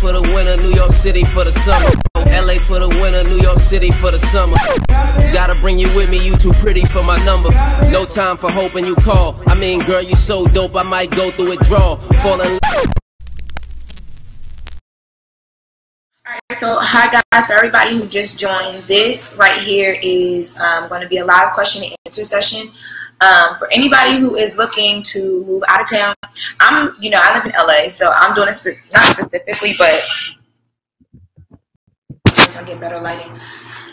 for the winter, New York City for the summer. LA for the winter, New York City for the summer. Gotta bring you with me, you too pretty for my number. No time for hoping you call. I mean, girl, you so dope, I might go through withdrawal. Fall in love. Alright, so hi guys, for everybody who just joined, this right here is going to be a live question and answer session. For anybody who is looking to move out of town, I live in LA, so I'm doing this not specifically, but I'm getting better lighting.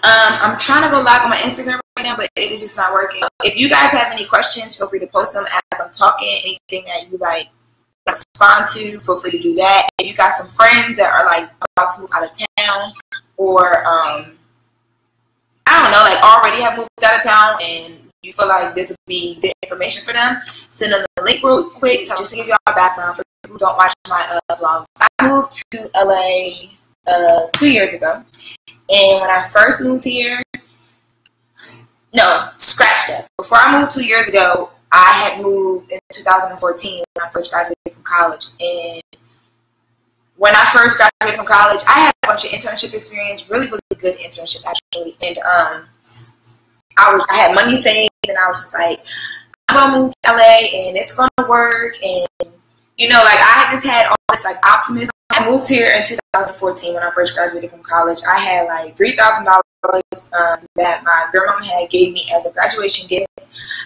I'm trying to go live on my Instagram right now, but it is just not working. If you guys have any questions, feel free to post them as I'm talking. Anything that you like respond to, feel free to do that. If you got some friends that are like about to move out of town, or I don't know, like already have moved out of town and you feel like this would be good information for them, send them the link real quick. So just to give you all a background for people who don't watch my vlogs, I moved to LA 2 years ago, and when I first moved here, no, scratch that. Before I moved 2 years ago, I had moved in 2014 when I first graduated from college. And when I first graduated from college, I had a bunch of internship experience, really, really good internships actually. And I had money saved, and I was just like, I'm gonna move to LA and it's gonna work. And like I just had all this like optimism. I moved here in 2014 when I first graduated from college. I had like $3,000 that my grandmama had gave me as a graduation gift.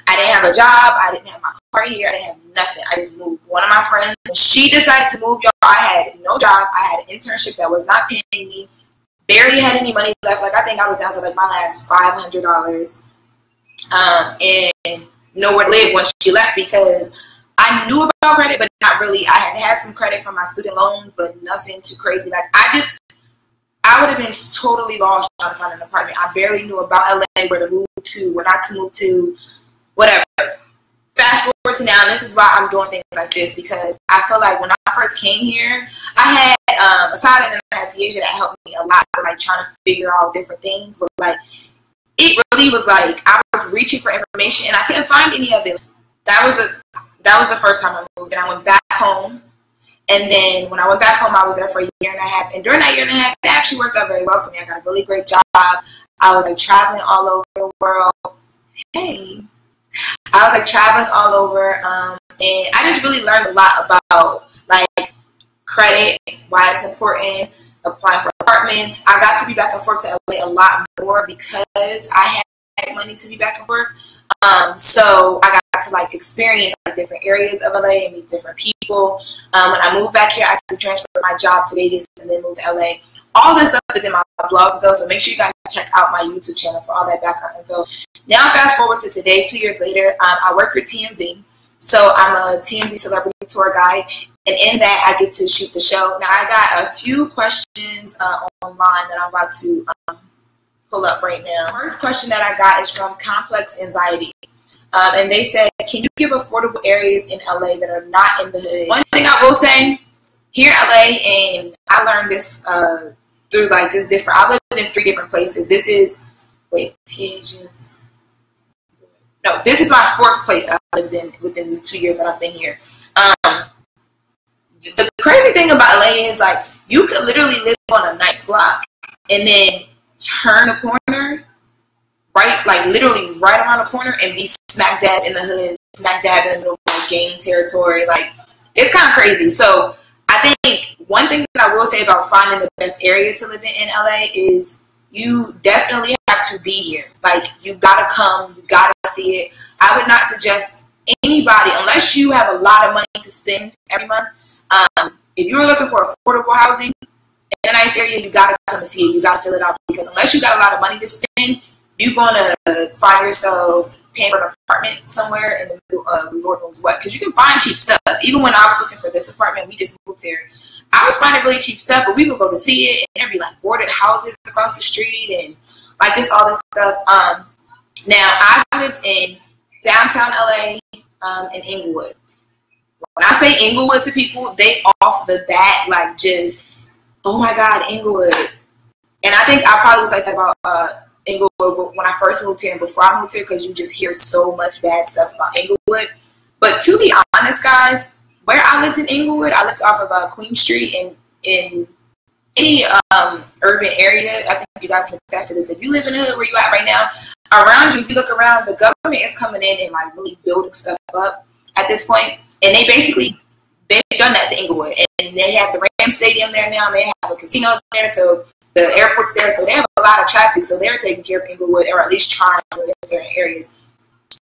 I didn't have a job. I didn't have my car here. I didn't have nothing. I just moved. One of my friends, when she decided to move, y'all, I had no job. I had an internship that was not paying me. Barely had any money left. Like I think I was down to like my last $500. And nowhere to live when she left, because I knew about credit, but not really. I had some credit from my student loans, but nothing too crazy. Like I would have been totally lost trying to find an apartment. I barely knew about LA, where to move to, where not to move to, whatever. Fast forward to now, and this is why I'm doing things like this, because I feel like when I first came here, I had aside and I had Tiaja that helped me a lot with like trying to figure out different things. But like it really was like I was reaching for information and I couldn't find any of it. That was the first time I moved, and I went back home. And then when I went back home, I was there for a year and a half. And during that year and a half, it actually worked out very well for me. I got a really great job. I was like traveling all over the world. Hey. I was like traveling all over. And I just really learned a lot about like credit, why it's important, applying for apartments. I got to be back and forth to LA a lot more because I had money to be back and forth. So I got to like experience like different areas of LA and meet different people. When I moved back here, I actually transferred my job to Vegas and then moved to LA. All this stuff is in my vlogs though, so make sure you guys check out my YouTube channel for all that background info. Now fast forward to today, 2 years later, I work for TMZ. So I'm a TMZ celebrity tour guide, and in that I get to shoot the show. Now I got a few questions online that I'm about to pull up right now. First question that I got is from Complex Anxiety. And they said, can you give affordable areas in LA that are not in the hood? One thing I will say, here in LA, and I learned this through like just different, I lived in 3 different places. This is, wait, no, this is my 4th place I lived in within the 2 years that I've been here. The crazy thing about LA is like, you could literally live on a nice block and then turn the corner, right, like literally right around the corner, and be smack dab in the hood, smack dab in the middle of gang territory. Like, it's kind of crazy. So I think one thing that I will say about finding the best area to live in LA is you definitely have to be here. Like, you gotta come, you gotta see it. I would not suggest anybody, unless you have a lot of money to spend every month, if you're looking for affordable housing in a nice area, you gotta come and see it. You gotta fill it out, because unless you got a lot of money to spend, you're gonna find yourself paying for an apartment somewhere in the middle of Lord knows what. Because you can find cheap stuff. Even when I was looking for this apartment, we just moved here, I was finding really cheap stuff, but we would go to see it, and there'd be like boarded houses across the street and like just all this stuff. Now I lived in downtown LA, in Inglewood. When I say Inglewood to people, they off the bat like just, oh my God, Inglewood. And I think I probably was like that about Inglewood when I first moved here and before I moved here, because you just hear so much bad stuff about Inglewood. But to be honest, guys, where I lived in Inglewood, I lived off of Queen Street in any urban area, I think you guys can attest to this. If you live in the hood where you at right now, around you, if you look around, the government is coming in and like really building stuff up at this point. And they've done that to Inglewood. And they have the Ram Stadium there now. They have a casino there, so the airport's there. So they have a lot of traffic. So they're taking care of Inglewood, or at least trying in certain areas.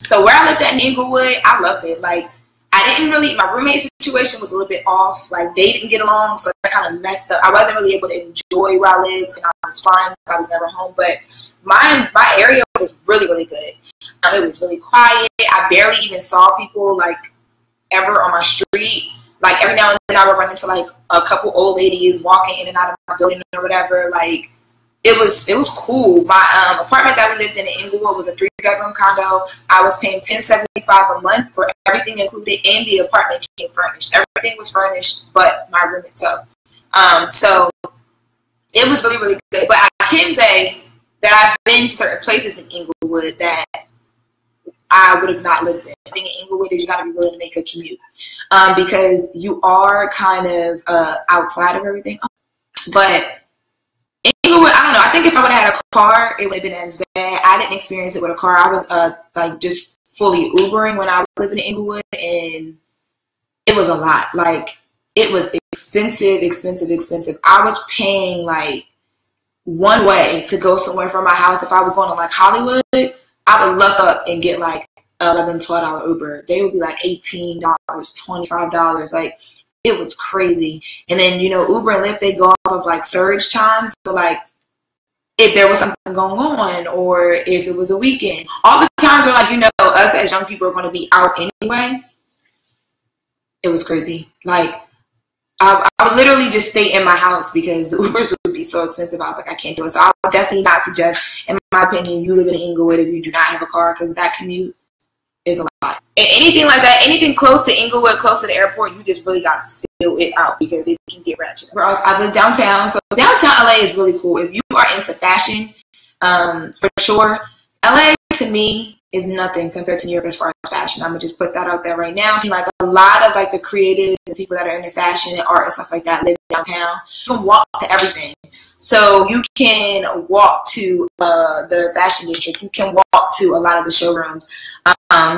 So where I lived at in Inglewood, I loved it. Like, my roommate situation was a little bit off. Like, they didn't get along, so that kind of messed up. I wasn't really able to enjoy where I lived, and I was fine because I was never home. But my area was really, really good. It was really quiet. I barely even saw people, like, ever on my street. Like, every now and then I would run into, like, a couple old ladies walking in and out of my building or whatever. Like, it was cool. My apartment that we lived in Inglewood was a 3-bedroom condo. I was paying $10.75 a month for everything included, and the apartment came furnished. Everything was furnished, but my room itself. So it was really, really good. But I can say that I've been to certain places in Inglewood that I would have not lived in. The thing in Inglewood is you got to be willing to make a commute because you are kind of outside of everything. But Inglewood, I don't know. I think if I would have had a car, it would have been as bad. I didn't experience it with a car. I was like just fully Ubering when I was living in Inglewood, and it was a lot. Like, it was expensive. I was paying like one way to go somewhere from my house. If I was going to like Hollywood, I would look up and get like $11, $12 Uber. They would be like $18, $25. Like, it was crazy. And then, you know, Uber and Lyft, they go off of like surge times. So like, if there was something going on, or if it was a weekend, all the times where, like, you know, us as young people are going to be out anyway. It was crazy. Like, I would literally just stay in my house because the Ubers would be so expensive. I was like, I can't do it. So I would definitely not suggest, in my opinion, you live in Inglewood if you do not have a car, because that commute is a lot. And anything like that, anything close to Inglewood, close to the airport, you just really got to fill it out because it can get ratchet. Where else? I live downtown. So downtown LA is really cool. If you are into fashion, for sure, LA to me is nothing compared to New York as far as fashion. I'm gonna just put that out there right now. Like, a lot of like the creatives and people that are into fashion and art and stuff like that live downtown. You can walk to everything. So you can walk to the fashion district. You can walk to a lot of the showrooms.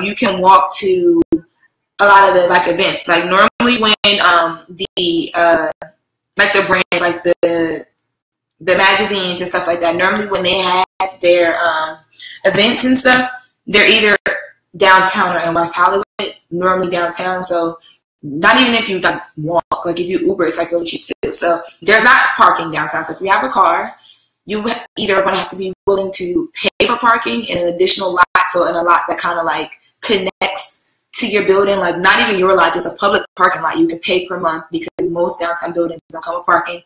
You can walk to a lot of the like events. Like, normally when like the brands, like the magazines and stuff like that, normally when they have their events and stuff, they're either downtown or in West Hollywood, normally downtown. So not even if you like walk, like if you Uber, it's like really cheap too. So there's not parking downtown. So if you have a car, you either are going to have to be willing to pay for parking in an additional lot. So in a lot that kind of like connects to your building, like not even your lot, just a public parking lot, you can pay per month because most downtown buildings don't come with parking.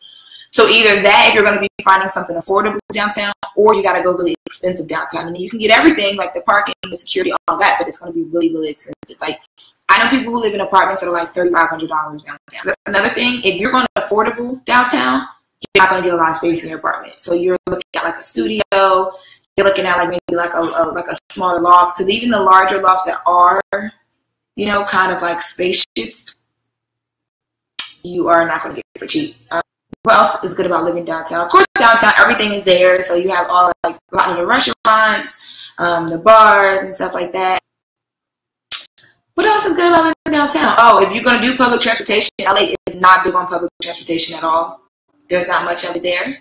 So either that, if you're going to be finding something affordable downtown, or you got to go really expensive downtown. And you can get everything, like the parking, the security, all that, but it's going to be really, really expensive. Like, I know people who live in apartments that are like $3,500 downtown. So that's another thing. If you're going to affordable downtown, you're not going to get a lot of space in your apartment. So you're looking at like a studio. You're looking at like maybe like a smaller loft, because even the larger lofts that are, you know, kind of like spacious, you are not going to get it for cheap. What else is good about living downtown? Of course, downtown, everything is there. So you have all like a lot of the restaurants, the bars and stuff like that. What else is good about living downtown? Oh, if you're going to do public transportation, LA is not big on public transportation at all. There's not much of it there.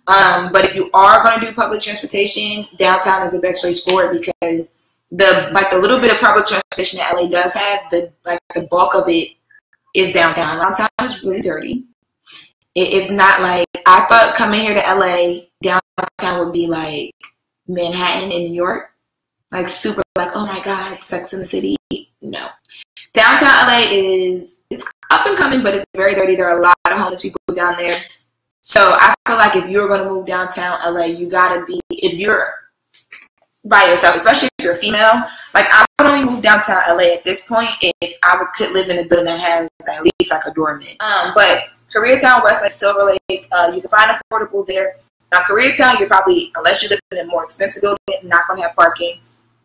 But if you are going to do public transportation, downtown is the best place for it, because the little bit of public transportation that LA does have, the bulk of it is downtown. Downtown is really dirty. It's not like, I thought coming here to LA, downtown would be like Manhattan in New York. Like super like, oh my God, Sex in the City. No. Downtown LA it's up and coming, but it's very dirty. There are a lot of homeless people down there. So I feel like if you're going to move downtown LA, you got to be, if you're by yourself, especially if you're a female, like I would only move downtown LA at this point if I could live in a building that has at least like a doorman. But Koreatown, Westlake, Silver Lake, you can find affordable there. Now, Koreatown, you're probably, unless you live in a more expensive building, not going to have parking.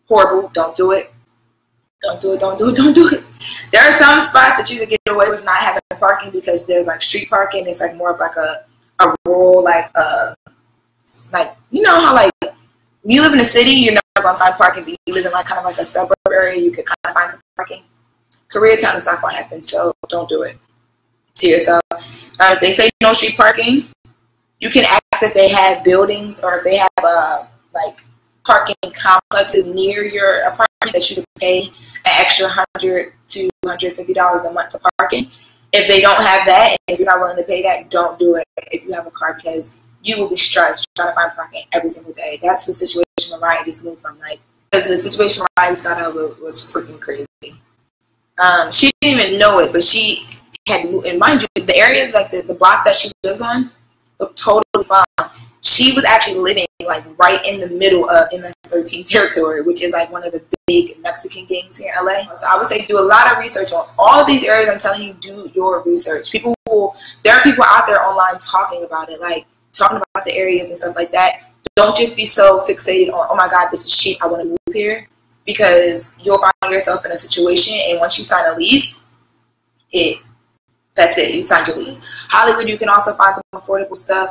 Horrible. Don't do it. Don't do it. Don't do it. Don't do it. There are some spots that you can get away with not having parking because there's like street parking. It's like more of like a a rural, like you know how like you live in a city, you're not gonna find parking, but you live in like kind of like a suburb area, you could kind of find some parking. Koreatown is not gonna happen, so don't do it to yourself. If they say no street parking, you can ask if they have buildings or if they have like parking complexes near your apartment that you can pay an extra $100 to $150 a month to parking. If they don't have that, and if you're not willing to pay that, don't do it if you have a car, because you will be stressed trying to find parking every single day. That's the situation Mariah just moved from. Like, because the situation Mariah just got out of was freaking crazy. She didn't even know it, but she had moved, and mind you, the area, like the block that she lives on, looked totally fine. She was actually living like right in the middle of MS-13 territory, which is like one of the big Mexican gangs here in LA. So I would say do a lot of research on all of these areas. I'm telling you, do your research. There are people out there online talking about it, like talking about the areas and stuff like that. Don't just be so fixated on, oh my God, this is cheap, I want to move here, because you'll find yourself in a situation, and once you sign a lease, that's it, you signed your lease. Hollywood, you can also find some affordable stuff.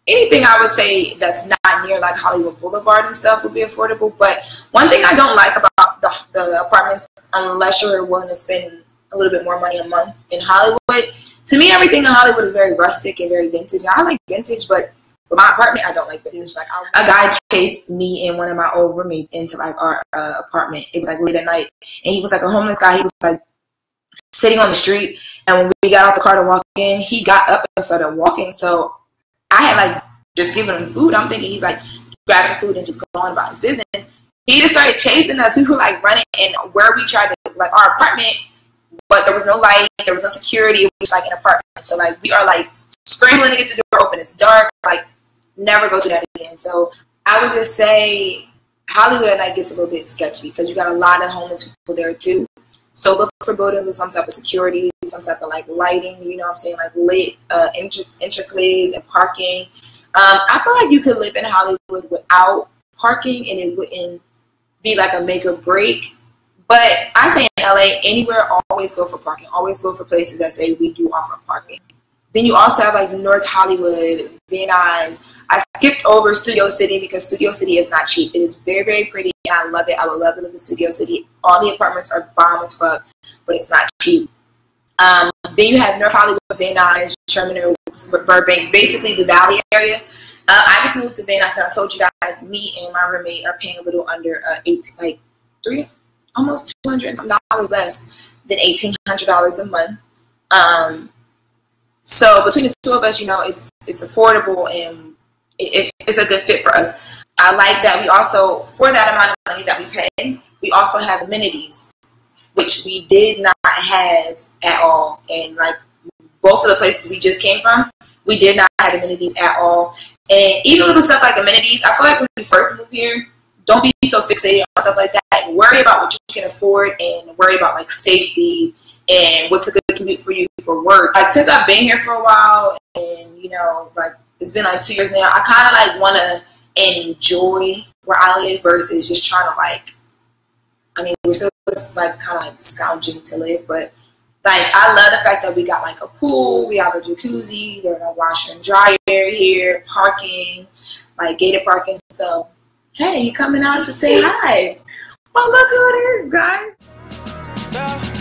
Anything I would say that's not near like Hollywood Boulevard and stuff would be affordable. But one thing I don't like about the apartments, unless you're willing to spend a little bit more money a month in Hollywood, to me everything in Hollywood is very rustic and very vintage. And I like vintage, but for my apartment, I don't like vintage. Like, a guy chased me and one of my old roommates into like our apartment. It was like late at night, and he was like a homeless guy. He was like sitting on the street, and when we got out the car to walk in, he got up and started walking. So I had like just given him food. I'm thinking he's like grabbing food and just going about his business. He just started chasing us. We were like running, and where we tried to, like, our apartment, but there was no light, there was no security. It was like an apartment. So like we are like scrambling to get the door open. It's dark. Like, never go through that again. So I would just say Hollywood at night gets a little bit sketchy because you got a lot of homeless people there too. So look for buildings with some type of security, some type of like lighting, you know what I'm saying, like lit entranceways and parking. I feel like you could live in Hollywood without parking, and it wouldn't be like a make or break. But I say in LA, anywhere, always go for parking. Always go for places that say we do offer parking. Then you also have like North Hollywood, Van Nuys. I skipped over Studio City because Studio City is not cheap. It is very, very pretty, and I love it. I would love to live in Studio City. All the apartments are bomb as fuck, but it's not cheap. Then you have North Hollywood, Van Nuys, Terminal, Burbank, basically the Valley area. I just moved to Van Nuys, and I told you guys, me and my roommate are paying a little under almost $200 less than $1,800 a month. So between the two of us, you know, it's affordable, and it's a good fit for us. I like that we also, for that amount of money that we pay, we also have amenities, which we did not have at all. And like both of the places we just came from, we did not have amenities at all. And even little stuff like amenities, I feel like when we first moved here, don't be so fixated on stuff like that. Worry about what you can afford, and worry about like safety and what's a good commute for you for work. Like, since I've been here for a while, and you know, like it's been like 2 years now, I kind of like want to enjoy where I live versus just trying to like, I mean, we're still just like kind of like scounging to live, but like I love the fact that we got like a pool, we have a jacuzzi, there's a washer and dryer here, parking, like gated parking. So hey, you coming out to say hi? Well, look who it is, guys.